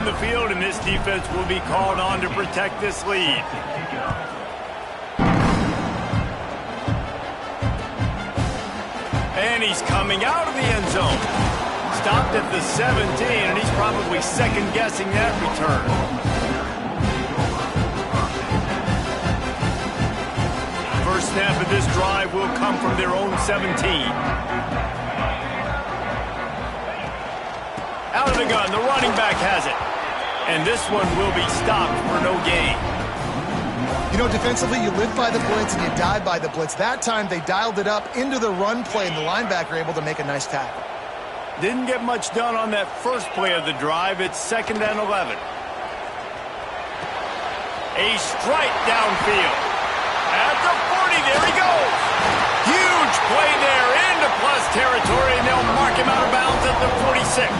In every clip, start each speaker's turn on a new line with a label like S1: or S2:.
S1: The field, and this defense will be called on to protect this lead. And he's coming out of the end zone. Stopped at the 17, and he's probably second-guessing that return. First snap of this drive will come from their own 17. Out of the gun, the running back has it. And this one will be stopped for no gain.
S2: You know, defensively, you live by the blitz and you die by the blitz. That time, they dialed it up into the run play, and the linebacker able to make a nice tackle.
S1: Didn't get much done on that first play of the drive. It's 2nd and 11. A strike downfield. At the 40, there he goes. Huge play there into plus territory, and they'll mark him out of bounds at the 46.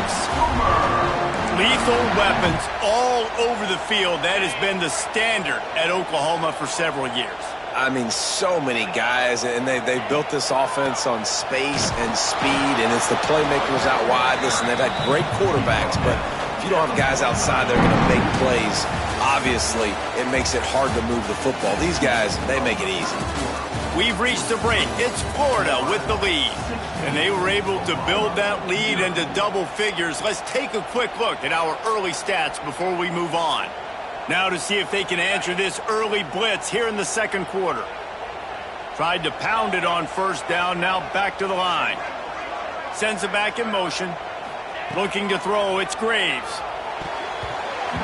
S1: Lethal weapons all over the field. That has been the standard at Oklahoma for several years.
S3: I mean, so many guys, and they built this offense on space and speed, and it's the playmakers out wide. Listen, they've had great quarterbacks, but if you don't have guys outside that are going to make plays, obviously it makes it hard to move the football. These guys, they make it easy.
S1: We've reached the break. It's Florida with the lead. And they were able to build that lead into double figures. Let's take a quick look at our early stats before we move on. Now to see if they can answer this early blitz here in the second quarter. Tried to pound it on first down, now back to the line. Sends it back in motion. Looking to throw, it's Graves.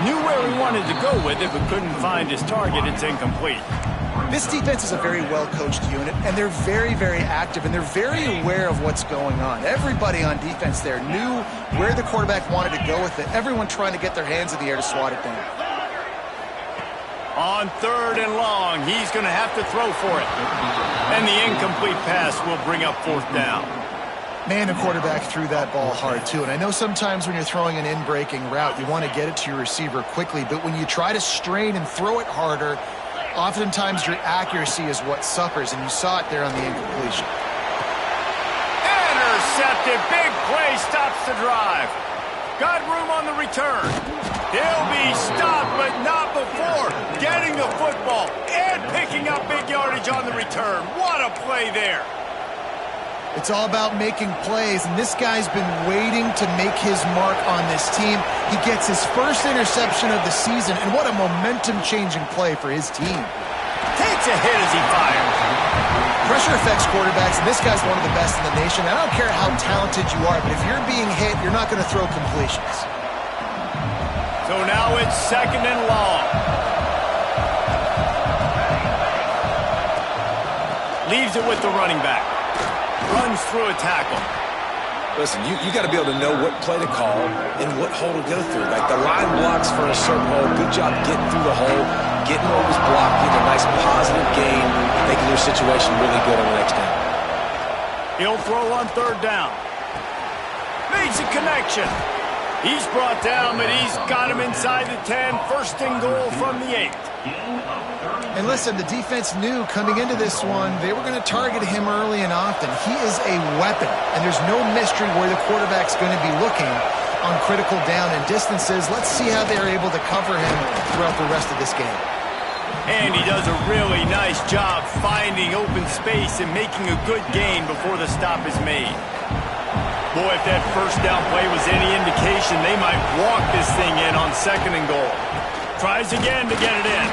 S1: Knew where he wanted to go with it, but couldn't find his target. It's incomplete.
S2: This defense is a very well-coached unit, and they're very, very active, and they're very aware of what's going on. Everybody on defense there knew where the quarterback wanted to go with it. Everyone trying to get their hands in the air to swat it down.
S1: On 3rd and long, he's going to have to throw for it. And the incomplete pass will bring up 4th down.
S2: Man, the quarterback threw that ball hard, too. And I know sometimes when you're throwing an in-breaking route, you want to get it to your receiver quickly. But when you try to strain and throw it harder, oftentimes your accuracy is what suffers, and you saw it there on the incompletion.
S1: Intercepted. Big play stops the drive. Got room on the return. He'll be stopped, but not before getting the football and picking up big yardage on the return. What a play there.
S2: It's all about making plays, and this guy's been waiting to make his mark on this team. He gets his first interception of the season, and what a momentum-changing play for his team.
S1: Takes a hit as he fires.
S2: Pressure affects quarterbacks, and this guy's one of the best in the nation. I don't care how talented you are, but if you're being hit, you're not going to throw completions.
S1: So now it's 2nd and long. Leaves it with the running back. Runs through a tackle.
S3: Listen, you got to be able to know what play to call and what hole to go through. Like the line blocks for a certain hole. Good job getting through the hole, getting what was blocked, getting a nice positive gain, making your situation really good on the next down.
S1: He'll throw on 3rd down. Makes a connection. He's brought down, but he's got him inside the 10. 1st and goal from the 8.
S2: And listen, the defense knew coming into this one, they were going to target him early and often. He is a weapon, and there's no mystery where the quarterback's going to be looking on critical down and distances. Let's see how they're able to cover him throughout the rest of this game.
S1: And he does a really nice job finding open space and making a good gain before the stop is made. Boy, if that first down play was any indication, they might walk this thing in on 2nd and goal. Tries again to get it in.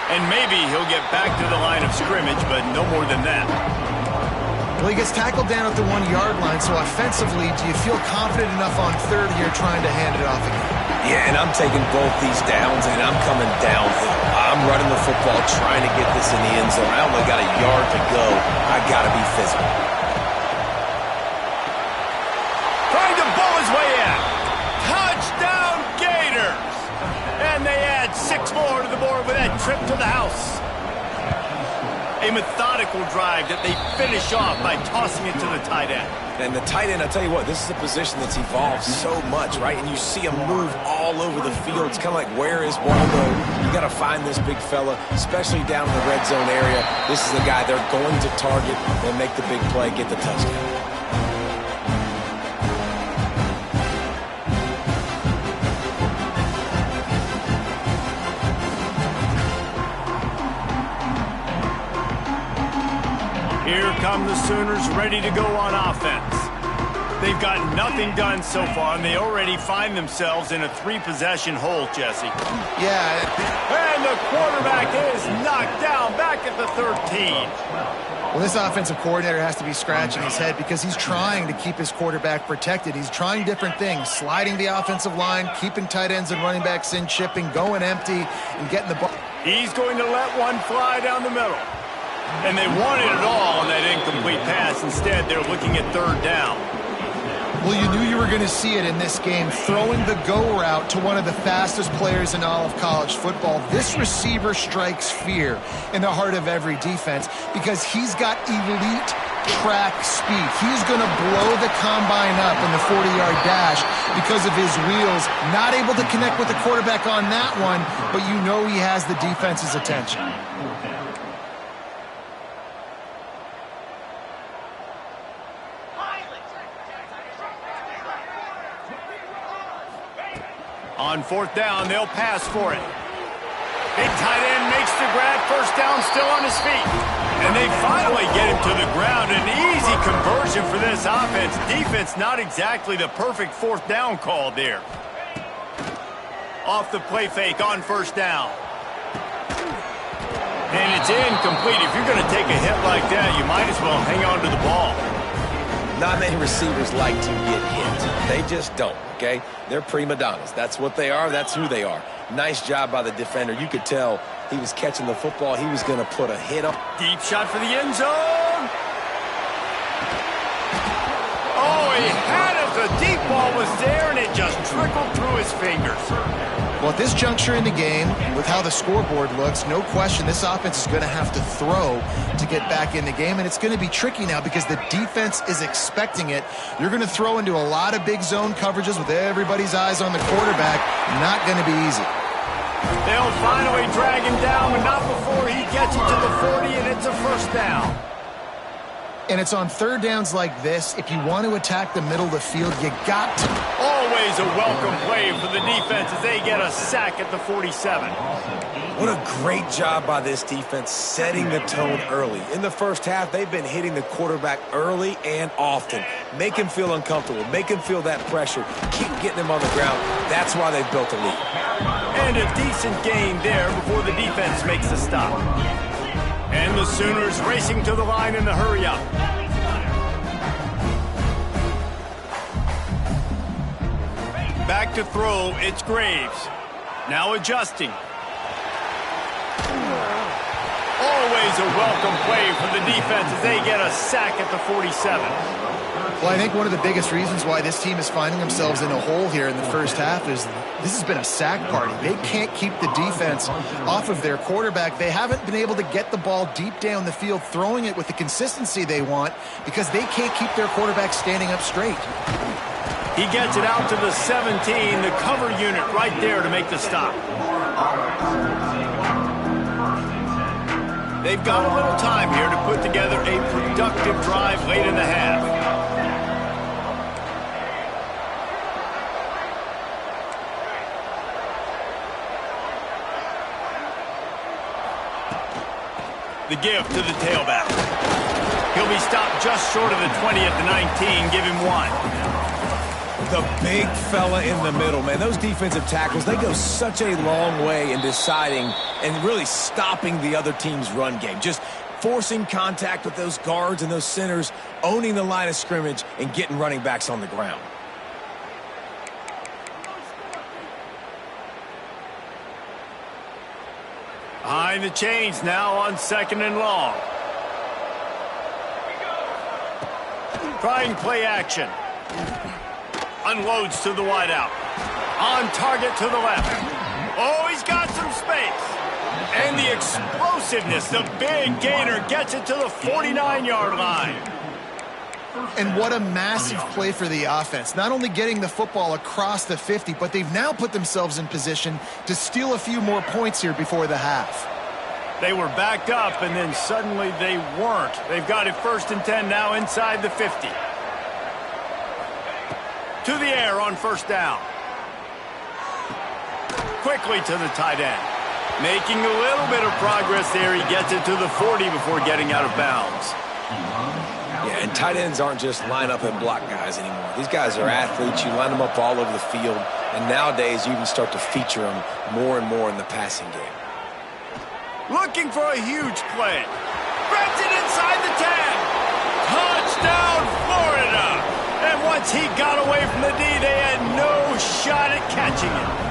S1: And maybe he'll get back to the line of scrimmage, but no more than that.
S2: Well, he gets tackled down at the 1-yard line, so offensively, do you feel confident enough on 3rd here trying to hand it off again?
S3: Yeah, and I'm taking both these downs, and I'm coming downhill. I'm running the football, trying to get this in the end zone. I only got a yard to go. I got to be physical.
S1: Trying to bull his way in. Touchdown Gators! And they add 6 more to the board with that trip to the house. A methodical drive that they finish off by tossing it to the tight end.
S3: And the tight end, I'll tell you what, this is a position that's evolved so much, right? And you see him move all over the field. It's kind of like, where is Waldo? You got to find this big fella, especially down in the red zone area. This is the guy they're going to target and make the big play, get the touchdown.
S1: come the Sooners ready to go on offense. They've got nothing done so far, and they already find themselves in a 3-possession hole, Jesse.
S2: Yeah.
S1: And the quarterback is knocked down back at the 13.
S2: Well, this offensive coordinator has to be scratching his head because he's trying to keep his quarterback protected. He's trying different things, sliding the offensive line, keeping tight ends and running backs in, chipping, going empty, and getting the ball.
S1: He's going to let one fly down the middle. And they wanted it all on that incomplete pass. Instead, they're looking at 3rd down.
S2: Well, you knew you were going to see it in this game, throwing the go route to one of the fastest players in all of college football. This receiver strikes fear in the heart of every defense because he's got elite track speed. He's going to blow the combine up in the 40-yard dash because of his wheels. Not able to connect with the quarterback on that one, but you know he has the defense's attention.
S1: On 4th down, they'll pass for it. Big tight end makes the grab. 1st down, still on his feet. And they finally get him to the ground. An easy conversion for this offense. Defense, not exactly the perfect 4th down call there. Off the play fake on 1st down. And it's incomplete. If you're going to take a hit like that, you might as well hang on to the ball.
S3: Not many receivers like to get hit. They just don't, okay? They're prima donnas. That's what they are. That's who they are. Nice job by the defender. You could tell he was catching the football. He was going to put a hit on.
S1: Deep shot for the end zone. Oh, he had it. The deep ball was there, and it just trickled through his fingers.
S2: Well, at this juncture in the game, with how the scoreboard looks, no question this offense is going to have to throw to get back in the game, and it's going to be tricky now because the defense is expecting it. You're going to throw into a lot of big zone coverages with everybody's eyes on the quarterback. Not going to be easy.
S1: They'll finally drag him down, but not before he gets it to the 40, and it's a 1st down.
S2: And it's on 3rd downs like this. If you want to attack the middle of the field, you got to.
S1: Always a welcome play for the defense as they get a sack at the 47.
S3: What a great job by this defense setting the tone early. In the 1st half, they've been hitting the quarterback early and often. Make him feel uncomfortable. Make him feel that pressure. Keep getting him on the ground. That's why they've built a lead.
S1: And a decent gain there before the defense makes a stop. And the Sooners racing to the line in the hurry-up. Back to throw, it's Graves. Now adjusting. Always a welcome play for the defense as they get a sack at the 47.
S2: Well, I think one of the biggest reasons why this team is finding themselves in a hole here in the 1st half is this has been a sack party. They can't keep the defense off of their quarterback. They haven't been able to get the ball deep down the field, throwing it with the consistency they want because they can't keep their quarterback standing up straight.
S1: He gets it out to the 17, the cover unit right there to make the stop. They've got a little time here to put together a productive drive late in the half. The give to the tailback. He'll be stopped just short of the 20 at the 19. Give him 1.
S3: The big fella in the middle, man. Those defensive tackles, they go such a long way in deciding and really stopping the other team's run game. Just forcing contact with those guards and those centers, owning the line of scrimmage, and getting running backs on the ground.
S1: Behind the chains now on 2nd and long. Trying play action. Unloads to the wideout. On target to the left. Oh, he's got some space. And the explosiveness, the big gainer gets it to the 49-yard line.
S2: And what a massive play for the offense. Not only getting the football across the 50, but they've now put themselves in position to steal a few more points here before the half.
S1: They were backed up, and then suddenly they weren't. They've got it 1st and 10 now inside the 50. To the air on 1st down. Quickly to the tight end. Making a little bit of progress there. He gets it to the 40 before getting out of bounds.
S3: Yeah, and tight ends aren't just line up and block guys anymore. These guys are athletes. You line them up all over the field, and nowadays you can start to feature them more and more in the passing game.
S1: Looking for a huge play. Grabs it inside the 10. Touchdown, Florida! And once he got away from the D, they had no shot at catching it.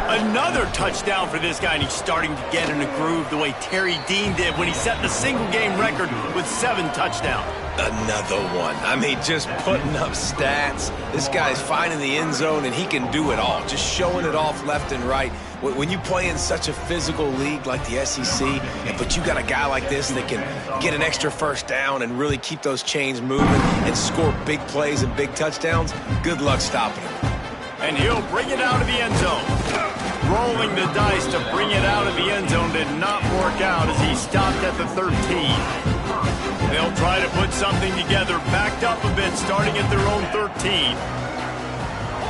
S1: Another touchdown for this guy, and he's starting to get in a groove the way Terry Dean did when he set the single-game record with 7 touchdowns.
S3: Another one. I mean, just putting up stats. This guy's finding the end zone, and he can do it all. Just showing it off left and right. When you play in such a physical league like the SEC, but you got a guy like this that can get an extra first down and really keep those chains moving and score big plays and big touchdowns, good luck stopping him.
S1: And he'll bring it out of the end zone. Rolling the dice to bring it out of the end zone did not work out as he stopped at the 13. They'll try to put something together, backed up a bit, starting at their own 13.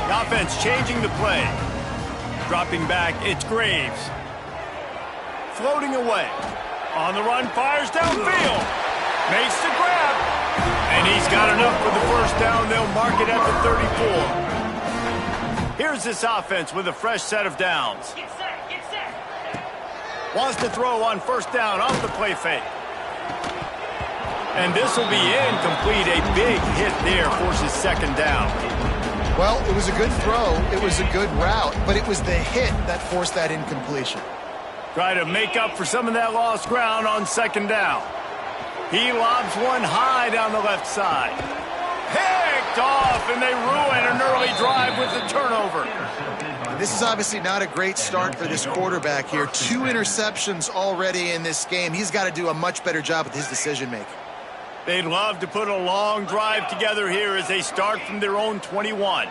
S1: The offense changing the play. Dropping back, it's Graves. Floating away. On the run, fires downfield. Makes the grab. And he's got enough for the first down. They'll mark it at the 34. Here's this offense with a fresh set of downs.
S4: Get set, get set.
S1: Wants to throw on first down off the play fake. And this will be incomplete. A big hit there forces second down.
S2: Well, it was a good throw. It was a good route, but it was the hit that forced that incompletion.
S1: Try to make up for some of that lost ground on second down. He lobs one high down the left side. Picked off, and they ruin an early drive with the turnover.
S2: This is obviously not a great start for this quarterback here. 2 interceptions already in this game. He's got to do a much better job with his decision-making.
S1: They'd love to put a long drive together here as they start from their own 21.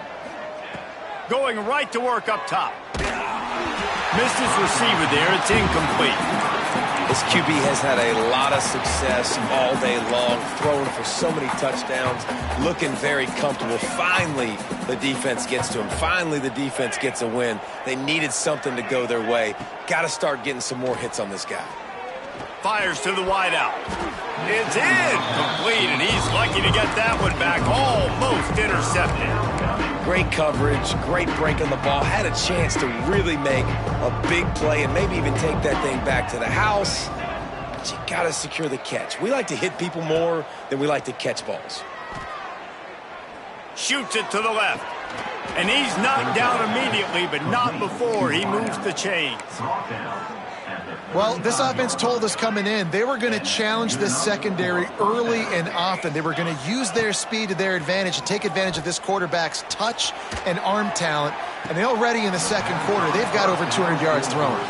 S1: Going right to work up top. Missed his receiver there. It's incomplete.
S3: This QB has had a lot of success all day long, throwing for so many touchdowns, looking very comfortable. Finally, the defense gets to him. Finally, the defense gets a win. They needed something to go their way. Got to start getting some more hits on this guy.
S1: Fires to the wideout. It's incomplete, and he's lucky to get that one back. Almost intercepted.
S3: Great coverage, great break on the ball. Had a chance to really make a big play and maybe even take that thing back to the house. But you got to secure the catch. We like to hit people more than we like to catch balls.
S1: Shoots it to the left. And he's knocked down immediately, but not before he moves the chains.
S2: Well, this offense told us coming in they were going to challenge this secondary early and often. They were going to use their speed to their advantage and take advantage of this quarterback's touch and arm talent. And already in the second quarter, they've got over 200 yards throwing.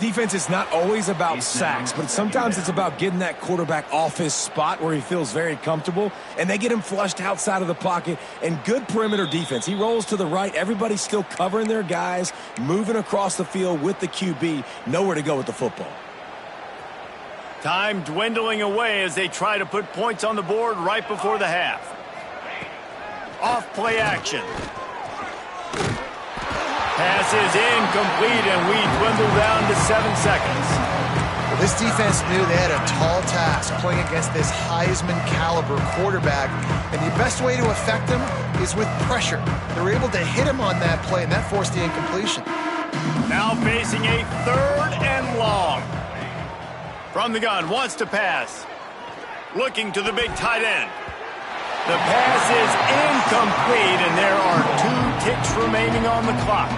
S5: Defense is not always about sacks, but sometimes it's about getting that quarterback off his spot where he feels very comfortable, and they get him flushed outside of the pocket. And good perimeter defense. He rolls to the right. Everybody's still covering their guys, moving across the field with the QB. Nowhere to go with the football.
S1: Time dwindling away as they try to put points on the board right before the half. Off play action. Pass is incomplete, and we dwindle down to 7 seconds.
S2: Well, this defense knew they had a tall task playing against this Heisman-caliber quarterback, and the best way to affect him is with pressure. They were able to hit him on that play, and that forced the incompletion.
S1: Now facing a 3rd and long. From the gun, wants to pass. Looking to the big tight end. The pass is incomplete, and there are 2 ticks remaining on the clock.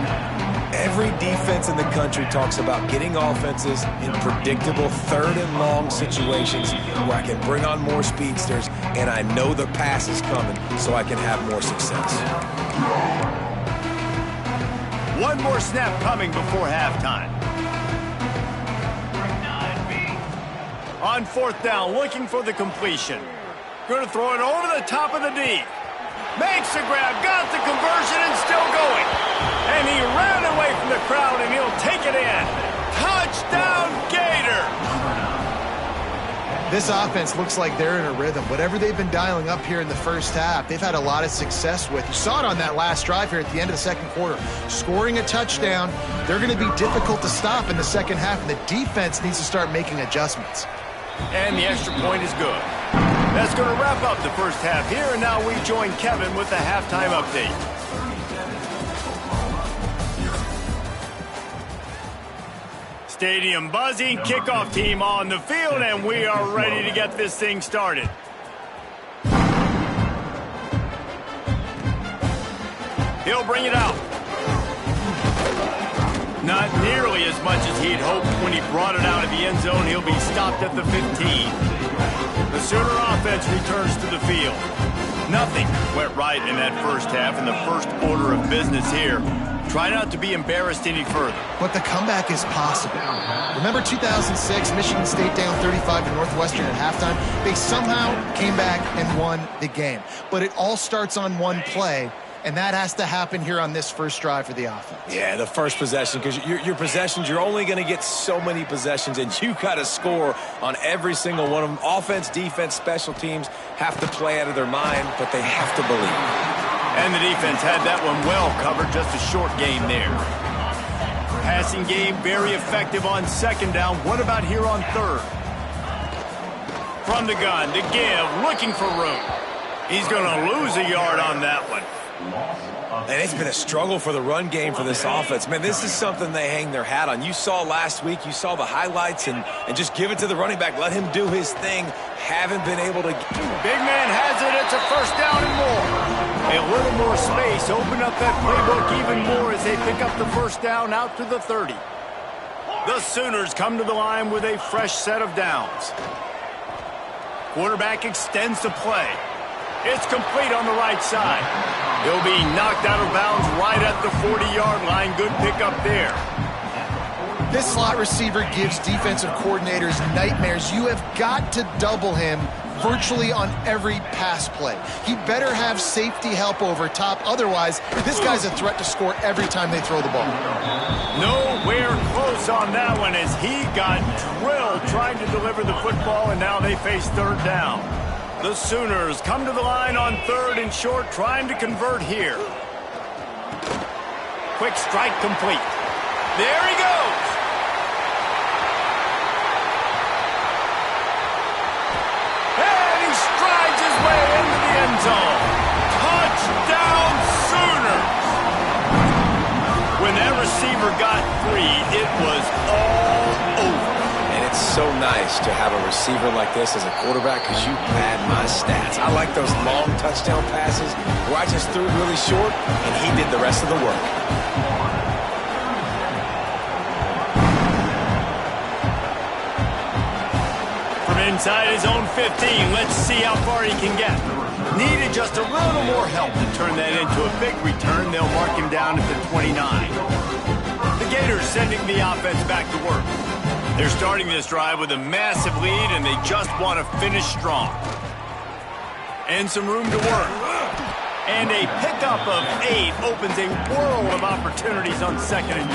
S5: Every defense in the country talks about getting offenses in predictable 3rd and long situations where I can bring on more speedsters, and I know the pass is coming, so I can have more success.
S1: One more snap coming before halftime. On 4th down, looking for the completion. Going to throw it over the top of the D. Makes the grab, got the conversion, and still going. And he ran away from the crowd, and he'll take it in. Touchdown, Gator!
S2: This offense looks like they're in a rhythm. Whatever they've been dialing up here in the first half, they've had a lot of success with. You saw it on that last drive here at the end of the second quarter. Scoring a touchdown, they're going to be difficult to stop in the second half, and the defense needs to start making adjustments.
S1: And the extra point is good. That's going to wrap up the first half here, and now we join Kevin with the halftime update. Stadium buzzing, kickoff team on the field, and we are ready to get this thing started. He'll bring it out. Not nearly as much as he'd hoped when he brought it out of the end zone. He'll be stopped at the 15. The Sooner offense returns to the field. Nothing went right in that first half in the first order of business here. Try not to be embarrassed any further.
S2: But the comeback is possible. Remember 2006, Michigan State down 35 to Northwestern at halftime? They somehow came back and won the game. But it all starts on one play, and that has to happen here on this first drive for the offense.
S3: Yeah, the first possession, because your possessions, you're only going to get so many possessions, and you got to score on every single one of them. Offense, defense, special teams have to play out of their mind, but they have to believe.
S1: And the defense had that one well covered, just a short game there. Passing game very effective on second down. What about here on third? From the gun, to give, looking for room. He's going to lose a yard on that one.
S3: And it's been a struggle for the run game for this offense. Man, this is something they hang their hat on. You saw last week, you saw the highlights, and just give it to the running back. Let him do his thing. Haven't been able to.
S1: Big man has it. It's a first down and more. A little more space. Open up that playbook even more as they pick up the first down out to the 30. The Sooners come to the line with a fresh set of downs. Quarterback extends the play. It's complete on the right side. He'll be knocked out of bounds right at the 40-yard line. Good pickup there.
S2: This slot receiver gives defensive coordinators nightmares. You have got to double him virtually on every pass play. He better have safety help over top. Otherwise, this guy's a threat to score every time they throw the ball.
S1: Nowhere close on that one as he got drilled trying to deliver the football, and now they face third down. The Sooners come to the line on third and short, trying to convert here. Quick strike complete. There he goes. And he strides his way into the end zone. Touchdown, Sooners. When that receiver got free, it was all over.
S3: It's so nice to have a receiver like this as a quarterback because you pad my stats. I like those long touchdown passes where I just threw it really short and he did the rest of the work.
S1: From inside his own 15, let's see how far he can get. Needed just a little more help to turn that into a big return. They'll mark him down at the 29. The Gators sending the offense back to work. They're starting this drive with a massive lead, and they just want to finish strong. And some room to work. And a pickup of 8 opens a world of opportunities on 2nd and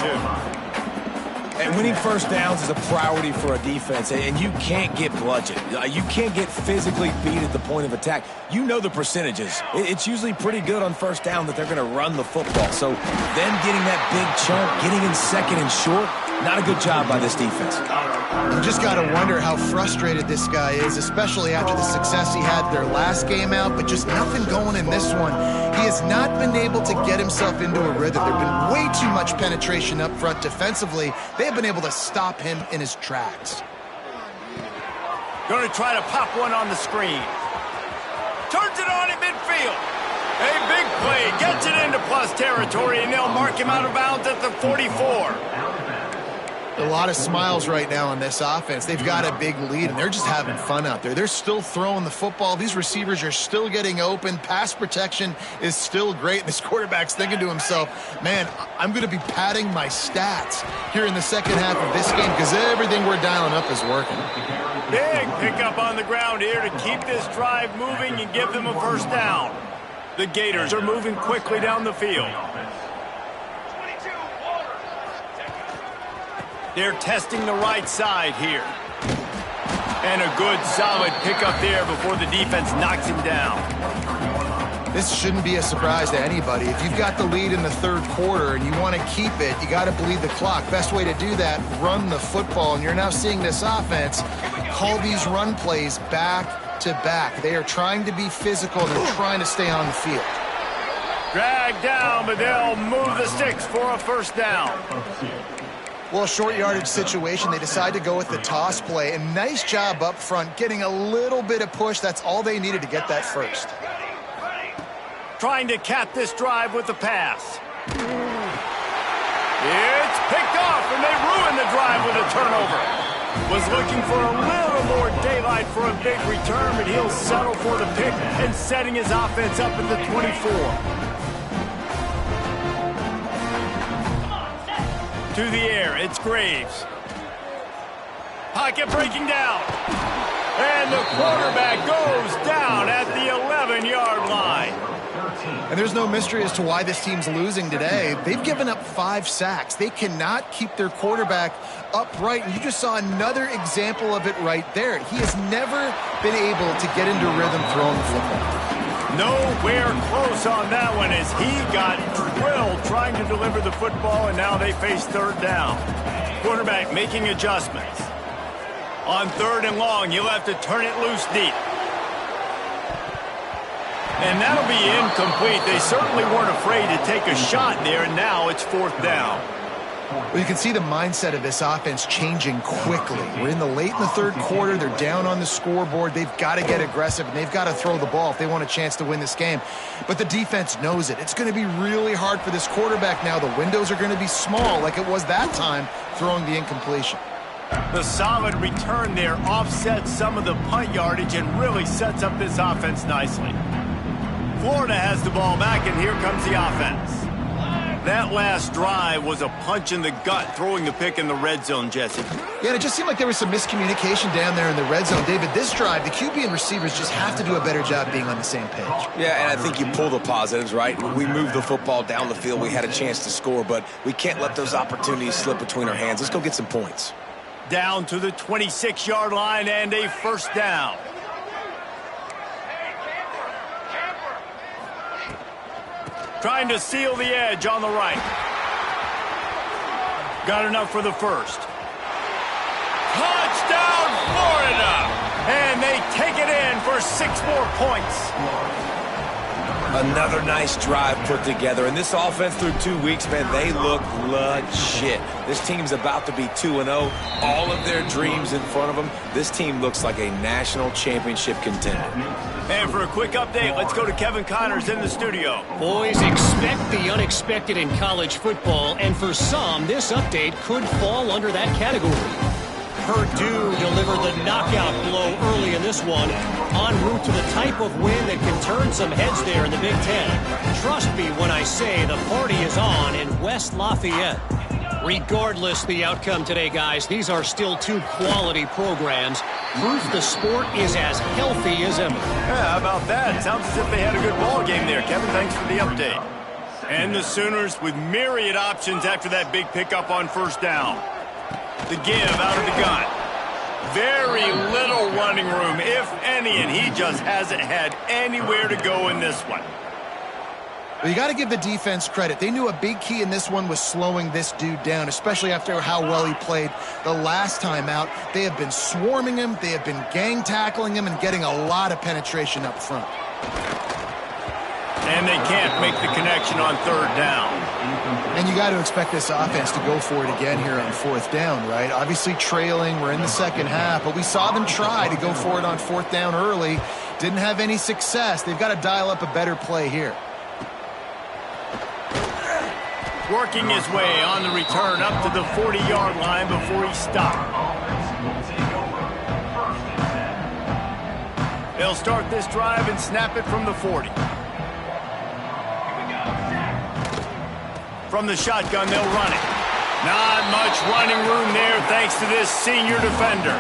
S1: 2.
S5: And winning first downs is a priority for a defense, and you can't get bludgeoned. You can't get physically beat at the point of attack. You know the percentages. It's usually pretty good on first down that they're going to run the football. So them getting that big chunk, getting in 2nd and short, not a good job by this defense.
S2: You just got to wonder how frustrated this guy is, especially after the success he had their last game out, but just nothing going in this one. He has not been able to get himself into a rhythm. There's been way too much penetration up front defensively. They have been able to stop him in his tracks.
S1: Going to try to pop one on the screen. Turns it on in midfield. A big play, gets it into plus territory, and they'll mark him out of bounds at the 44.
S2: A lot of smiles right now on this offense. They've got a big lead, and they're just having fun out there. They're still throwing the football. These receivers are still getting open. Pass protection is still great. And this quarterback's thinking to himself, man, I'm going to be padding my stats here in the second half of this game because everything we're dialing up is working.
S1: Big pickup on the ground here to keep this drive moving and give them a first down. The Gators are moving quickly down the field. They're testing the right side here. And a good, solid pickup there before the defense knocks him down.
S2: This shouldn't be a surprise to anybody. If you've got the lead in the third quarter and you want to keep it, you got to bleed the clock. Best way to do that, run the football. And you're now seeing this offense call these run plays back to back. They are trying to be physical. They're trying to stay on the field.
S1: Dragged down, but they'll move the sticks for a first down.
S2: Well, short yardage situation, they decide to go with the toss play. And nice job up front, getting a little bit of push. That's all they needed to get that first.
S1: Trying to cap this drive with the pass. It's picked off, and they ruin the drive with a turnover. Was looking for a little more daylight for a big return, but he'll settle for the pick and setting his offense up at the 24. To the air, it's Graves. Pocket breaking down. And the quarterback goes down at the 11-yard line.
S2: And there's no mystery as to why this team's losing today. They've given up 5 sacks. They cannot keep their quarterback upright. And you just saw another example of it right there. He has never been able to get into rhythm throwing the football.
S1: Nowhere close on that one as he got drilled trying to deliver the football, and now they face third down. Quarterback making adjustments. On third and long, you'll have to turn it loose deep. And that'll be incomplete. They certainly weren't afraid to take a shot there, and now it's fourth down.
S2: Well, you can see the mindset of this offense changing quickly. We're in the third quarter. They're down on the scoreboard. They've got to get aggressive, and they've got to throw the ball if they want a chance to win this game. But the defense knows it. It's going to be really hard for this quarterback now. The windows are going to be small like it was that time throwing the incompletion.
S1: The solid return there offsets some of the punt yardage and really sets up this offense nicely. Florida has the ball back, and here comes the offense. That last drive was a punch in the gut, throwing the pick in the red zone, Jesse.
S2: Yeah, and it just seemed like there was some miscommunication down there in the red zone. David, this drive, the QB and receivers just have to do a better job being on the same page.
S3: Yeah, and I think you pull the positives, right? We moved the football down the field. We had a chance to score, but we can't let those opportunities slip between our hands. Let's go get some points.
S1: Down to the 26-yard line and a first down. Trying to seal the edge on the right. Got enough for the first. Touchdown, Florida! And they take it in for 6 more points.
S3: Another nice drive put together. And this offense through 2 weeks, man, they look legit. This team's about to be 2-0. All of their dreams in front of them. This team looks like a national championship contender.
S1: And for a quick update, let's go to Kevin Connors in the studio.
S4: Boys, expect the unexpected in college football, and for some, this update could fall under that category. Purdue delivered the knockout blow early in this one, en route to the type of win that can turn some heads there in the Big Ten. Trust me when I say the party is on in West Lafayette. Regardless the outcome today, guys, these are still 2 quality programs. Proof the sport is as healthy as ever.
S1: Yeah, how about that? Sounds as if they had a good ball game there. Kevin, thanks for the update. And the Sooners with myriad options after that big pickup on first down. The give out of the gun. Very little running room, if any, and he just hasn't had anywhere to go in this one.
S2: Well, you got to give the defense credit. They knew a big key in this one was slowing this dude down, especially after how well he played the last time out. They have been swarming him. They have been gang tackling him and getting a lot of penetration up front.
S1: And they can't make the connection on third down.
S2: And you got to expect this offense to go for it again here on fourth down, right? Obviously trailing. We're in the second half, but we saw them try to go for it on fourth down early. Didn't have any success. They've got to dial up a better play here.
S1: Working his way on the return up to the 40-yard line before he stopped. They'll start this drive and snap it from the 40. From the shotgun, they'll run it. Not much running room there thanks to this senior defender.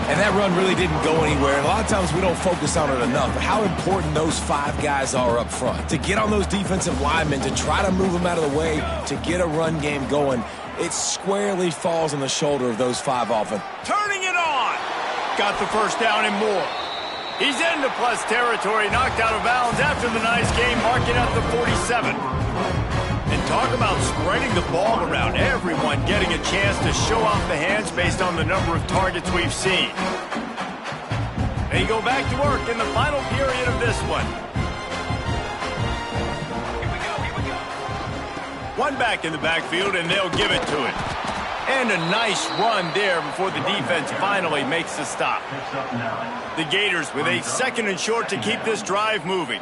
S5: And that run really didn't go anywhere. And a lot of times we don't focus on it enough. But how important those 5 guys are up front. To get on those defensive linemen, to try to move them out of the way, to get a run game going, it squarely falls on the shoulder of those 5 offense.
S1: Turning it on. got the first down and more. He's into plus territory, knocked out of bounds after the nice game, marking at the 47. And talk about spreading the ball around, everyone getting a chance to show off the hands based on the number of targets we've seen. They go back to work in the final period of this one. One back in the backfield, and they'll give it to him. And a nice run there before the defense finally makes the stop. The Gators with a 2nd and short to keep this drive moving.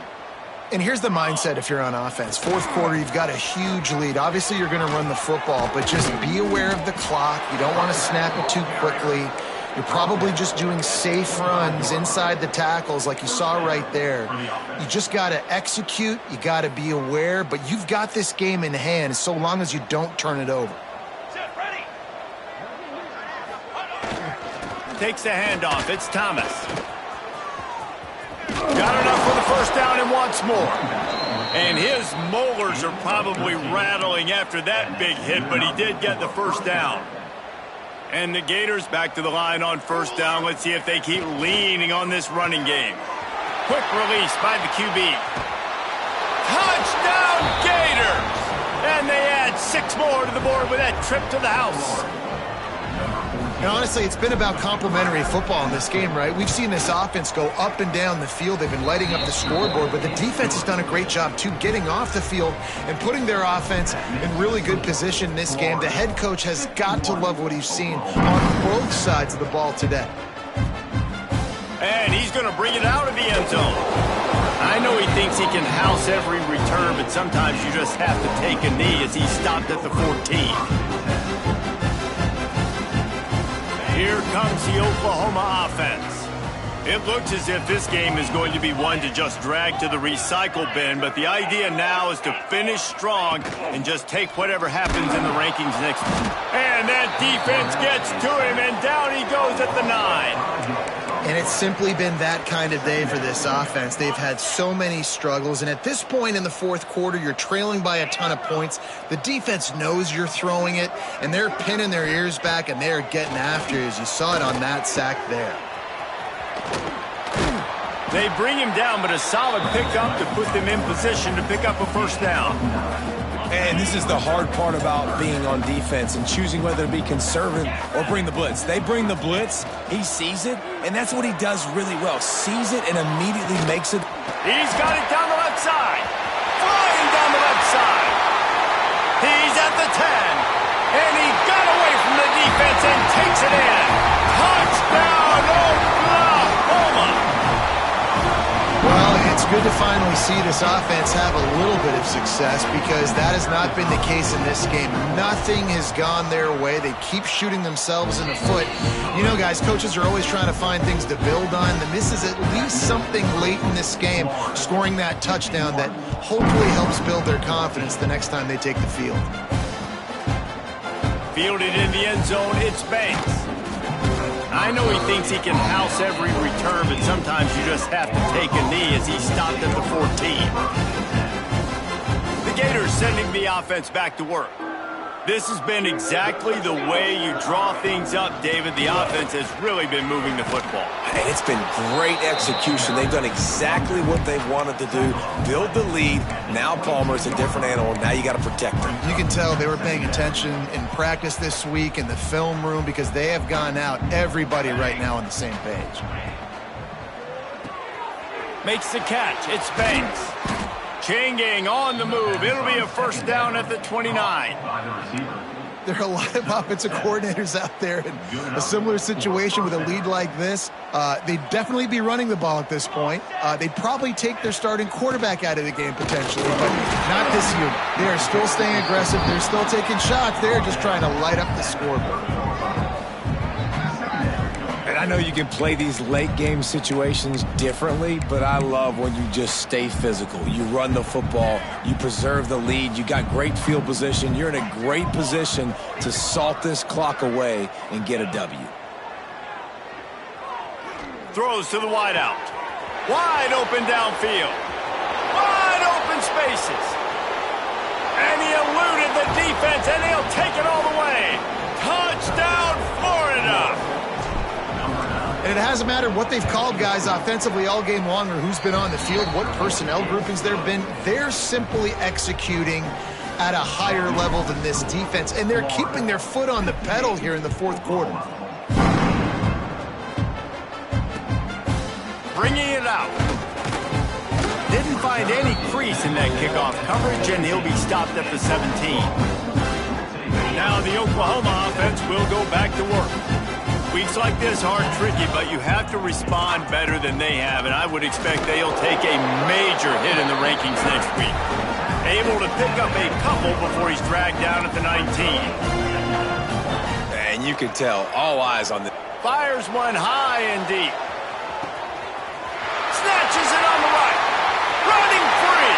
S2: And here's the mindset if you're on offense. Fourth quarter, you've got a huge lead. Obviously, you're going to run the football, but just be aware of the clock. You don't want to snap it too quickly. You're probably just doing safe runs inside the tackles like you saw right there. You just got to execute. You got to be aware, but you've got this game in hand so long as you don't turn it over.
S1: Takes the handoff. It's Thomas. Got enough for the first down and wants more. And his molars are probably rattling after that big hit, but he did get the first down. And the Gators back to the line on first down. Let's see if they keep leaning on this running game. Quick release by the QB. Touchdown, Gators! And they add 6 more to the board with that trip to the house.
S2: And honestly, it's been about complementary football in this game, right? We've seen this offense go up and down the field. They've been lighting up the scoreboard, but the defense has done a great job, too, getting off the field and putting their offense in really good position in this game. The head coach has got to love what he's seen on both sides of the ball today.
S1: And he's going to bring it out of the end zone. I know he thinks he can house every return, but sometimes you just have to take a knee as he stopped at the 14. Here comes the Oklahoma offense. It looks as if this game is going to be one to just drag to the recycle bin, but the idea now is to finish strong and just take whatever happens in the rankings next. And that defense gets to him, and down he goes at the 9.
S2: And it's simply been that kind of day for this offense. They've had so many struggles, and at this point in the fourth quarter, you're trailing by a ton of points. The defense knows you're throwing it, and they're pinning their ears back, and they're getting after you, as you saw it on that sack there.
S1: They bring him down, but a solid pickup to put them in position to pick up a first down.
S5: And this is the hard part about being on defense and choosing whether to be conservative or bring the blitz. They bring the blitz, he sees it, and that's what he does really well. Sees it and immediately makes it.
S1: He's got it down the left side. Flying down the left side. He's at the 10. And he got away from the defense and takes it in. Touchdown, Oklahoma!
S2: Well, it's good to finally see this offense have a little bit of success because that has not been the case in this game. Nothing has gone their way. They keep shooting themselves in the foot. You know, guys, coaches are always trying to find things to build on, and this is at least something late in this game, scoring that touchdown that hopefully helps build their confidence the next time they take the field.
S1: Fielded in the end zone, it's Banks. I know he thinks he can house every return, but sometimes you just have to take a knee as he stopped at the 14. The Gators sending the offense back to work. This has been exactly the way you draw things up, David. The offense has really been moving the football.
S3: And it's been great execution. They've done exactly what they wanted to do. Build the lead. Now Palmer's a different animal. Now you got to protect him.
S2: You can tell they were paying attention in practice this week in the film room because they have gone out, everybody right now on the same page.
S1: Makes the catch. It's Banks. Changing on the move. It'll be a first down at the 29.
S2: There are a lot of offensive coordinators out there in a similar situation with a lead like this. They'd definitely be running the ball at this point. They'd probably take their starting quarterback out of the game potentially, but not this unit. They are still staying aggressive. They're still taking shots. They're just trying to light up the scoreboard.
S5: And I know you can play these late game situations differently, but I love when you just stay physical. You run the football, you preserve the lead, you got great field position, you're in a great position to salt this clock away and get a W.
S1: Throws to the wideout. Wide open downfield. Wide open spaces. And he eluded the defense, and he'll take it all the way. Touchdown, Florida!
S2: And it hasn't mattered what they've called guys offensively all game long or who's been on the field, what personnel groupings there have been. They're simply executing at a higher level than this defense, and they're keeping their foot on the pedal here in the fourth quarter.
S1: Bringing it out. Didn't find any crease in that kickoff coverage, and he'll be stopped at the 17. Now the Oklahoma offense will go back to work. Weeks like this are tricky, but you have to respond better than they have, and I would expect they'll take a major hit in the rankings next week. Able to pick up a couple before he's dragged down at the 19.
S3: And you can tell, all eyes on the...
S1: Fires one high and deep. Snatches it on the right. Running free.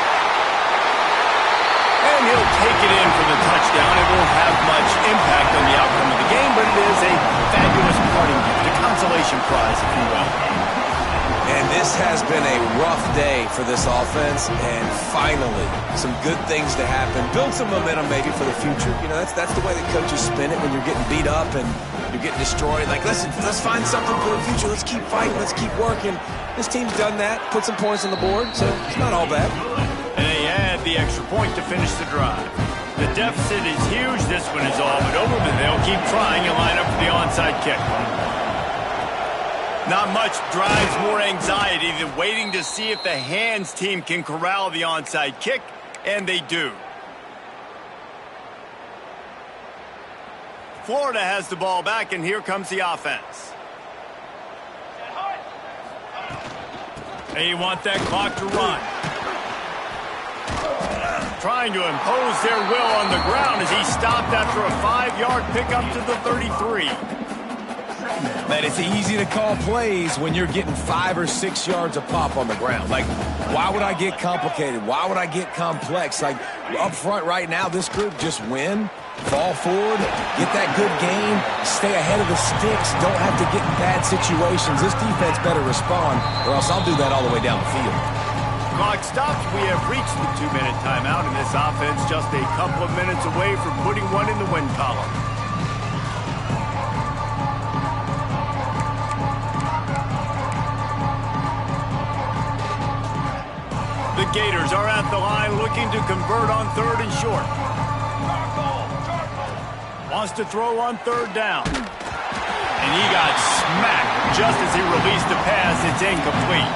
S1: And he'll take it in for the touchdown. It won't have much impact on the outcome of the game, but it is a fabulous parting gift, a consolation prize, if you will.
S3: And this has been a rough day for this offense, and finally, some good things to happen. Build some momentum maybe for the future. You know, that's the way that coaches spin it when you're getting beat up and you're getting destroyed. Like, listen, let's find something for the future. Let's keep fighting. Let's keep working. This team's done that, put some points on the board, so it's not all bad.
S1: And they add the extra point to finish the drive. The deficit is huge. This one is all but over, but they'll keep trying and line up for the onside kick. Not much drives more anxiety than waiting to see if the hands team can corral the onside kick, and they do. Florida has the ball back, and here comes the offense. They want that clock to run. Trying to impose their will on the ground as he stopped after a 5-yard pickup to the 33.
S5: Man, it's easy to call plays when you're getting 5 or 6 yards of pop on the ground. Like, why would I get complicated? Why would I get complex? Like, up front right now, this group just win, fall forward, get that good game, stay ahead of the sticks, don't have to get in bad situations. This defense better respond, or else I'll do that all the way down the field.
S1: Clock stops. We have reached the 2-minute timeout, and this offense just a couple of minutes away from putting one in the win column. The Gators are at the line looking to convert on 3rd and short. Wants to throw on 3rd down. And he got smacked just as he released the pass. It's incomplete.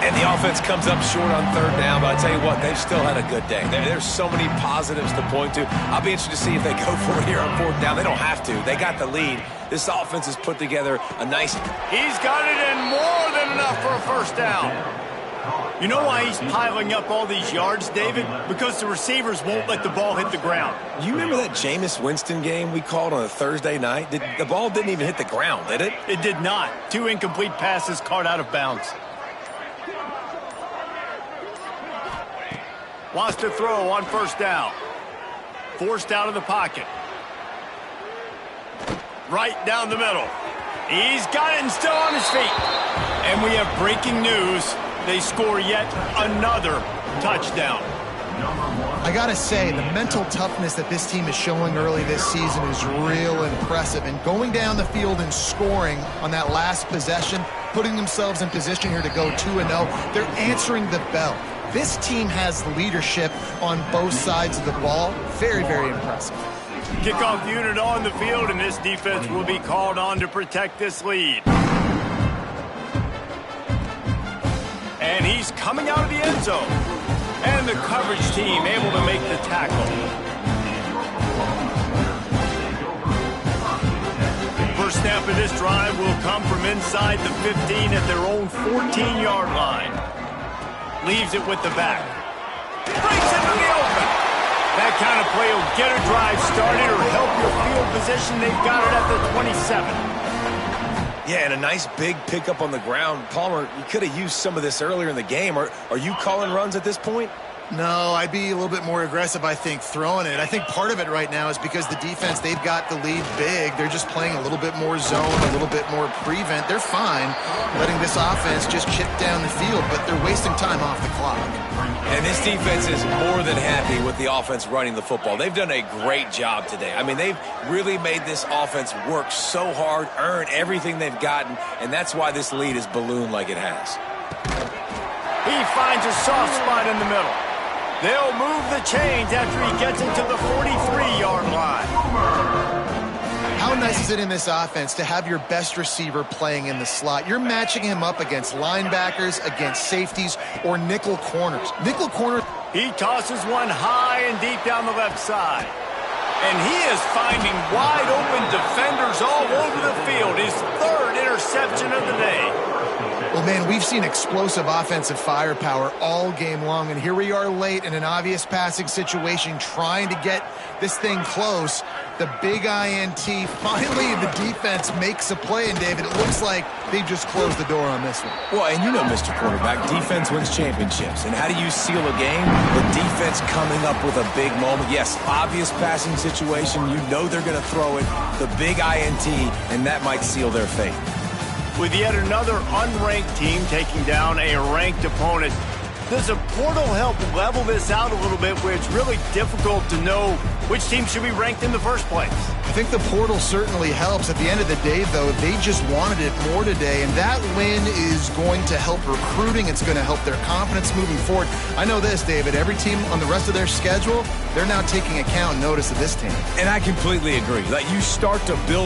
S3: And the offense comes up short on 3rd down, but I tell you what, they've still had a good day. There's so many positives to point to. I'll be interested to see if they go for it here on 4th down. They don't have to. They got the lead. This offense has put together a nice...
S1: He's got it in more than enough for a 1st down. You know why he's piling up all these yards, David? Because the receivers won't let the ball hit the ground.
S3: You remember that Jameis Winston game we called on a Thursday night? The ball didn't even hit the ground, did it?
S1: It did not. 2 incomplete passes caught out of bounds. Wants to throw on 1st down. Forced out of the pocket. Right down the middle. He's got it and still on his feet. And we have breaking news. They score yet another touchdown.
S2: I gotta say, the mental toughness that this team is showing early this season is real impressive. And going down the field and scoring on that last possession, putting themselves in position here to go 2-0, they're answering the bell. This team has leadership on both sides of the ball. Very, very impressive.
S1: Kickoff unit on the field, and this defense will be called on to protect this lead. And he's coming out of the end zone. And the coverage team able to make the tackle. First snap of this drive will come from inside the 15 at their own 14-yard line. Leaves it with the back. Breaks into the open. That kind of play will get a drive started or help your field position. They've got it at the 27.
S3: Yeah, and a nice big pickup on the ground. Palmer, you could have used some of this earlier in the game. Are you calling runs at this point?
S2: No, I'd be a little bit more aggressive, I think, throwing it. I think part of it right now is because the defense, they've got the lead big. They're just playing a little bit more zone, a little bit more prevent. They're fine letting this offense just chip down the field, but they're wasting time off the clock.
S3: And this defense is more than happy with the offense running the football. They've done a great job today. I mean, they've really made this offense work so hard, earn everything they've gotten, and that's why this lead is ballooned like it has.
S1: He finds a soft spot in the middle. They'll move the chains after he gets it to the 43-yard line.
S2: How nice is it in this offense to have your best receiver playing in the slot? You're matching him up against linebackers, against safeties, or nickel corners. Nickel corners.
S1: He tosses one high and deep down the left side. And he is finding wide open defenders all over the field. His third interception of the day.
S2: Well, man, we've seen explosive offensive firepower all game long, and here we are late in an obvious passing situation trying to get this thing close. The big INT, finally the defense makes a play, and David, it looks like they just closed the door on this one.
S3: Well, and you know, Mr. Quarterback, defense wins championships. And how do you seal a game? The defense coming up with a big moment. Yes, obvious passing situation. You know they're going to throw it. The big INT, and that might seal their fate.
S1: With yet another unranked team taking down a ranked opponent, does a portal help level this out a little bit where it's really difficult to know which team should be ranked in the first place?
S2: I think the portal certainly helps. At the end of the day, though, they just wanted it more today, and that win is going to help recruiting. It's going to help their confidence moving forward. I know this, David, every team on the rest of their schedule, they're now taking account and notice of this team.
S3: And I completely agree. Like, you start to build